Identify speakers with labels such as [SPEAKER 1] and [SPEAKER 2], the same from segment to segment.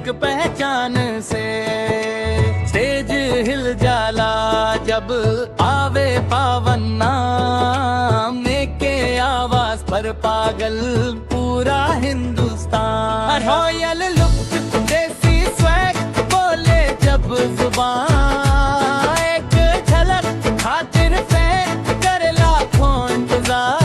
[SPEAKER 1] एक पहचान से। स्टेज हिल जाला जब आवे पावन नाम, के आवाज पर पागल पूरा हिंदुस्तान। रॉयल लुक देसी स्वैग बोले जब जुबान, एक झलक खातिर फैन कर लाखों इंतजार।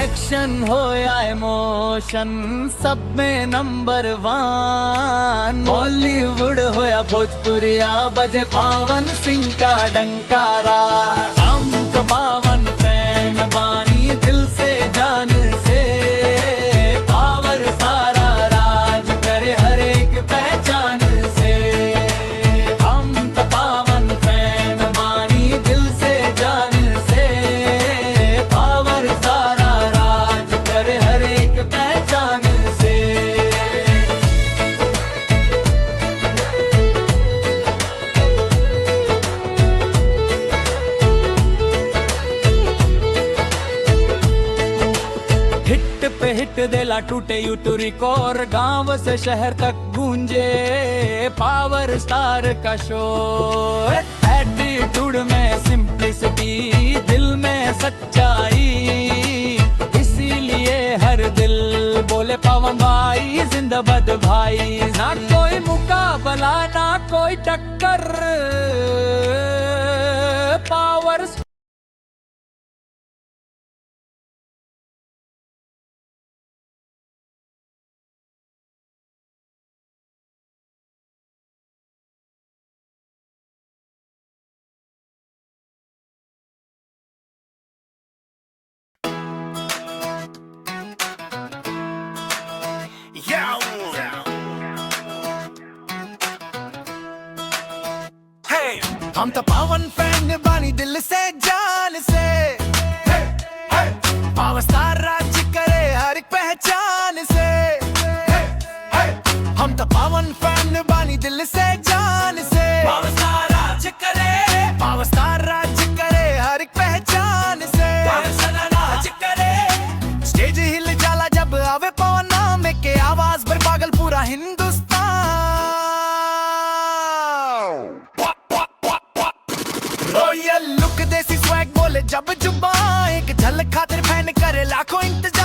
[SPEAKER 1] एक्शन हो या इमोशन सब में नंबर 1। बॉलीवुड हो या भोजपुरिया बजे पावन सिंह का डंकारा। हम तो पावन फैन बानी दिल से जान से, पावर सारा राज करे हर एक पहचान से। हम तो पावन फैन बानी दिल से जान से, पावर सारा राज करे हर एक पहचान से। हिट पे हिट देला टूटे यूट्यूब रिकॉर्ड, गांव से शहर तक गूंजे पावर स्टार का शोर। एटीट्यूड में सिंप्लिसिटी, दिल में सच्चाई, इसीलिए हर दिल बोले पवन भाई जिंदाबाद भाई। ना कोई मुकाबला ना कोई टक्कर, पावर
[SPEAKER 2] हम तो पावन फैन बानी दिल से जान से। पावर स्टार राज करे हर एक पहचान से। हम तो पावन फैन बानी दिल से जान से। पावर स्टार राज करे, पावर स्टार राज करे हर एक पहचान से। पावर स्टार राज करे स्टेज हिल जाला जब आवे पवन नाम, के आवाज पर पागल पूरा हिंदुस्तान। रॉयल लुक देसी स्वैग बोले जब जुबान, एक झलक खातिर फैन करे लाखों इंतजार।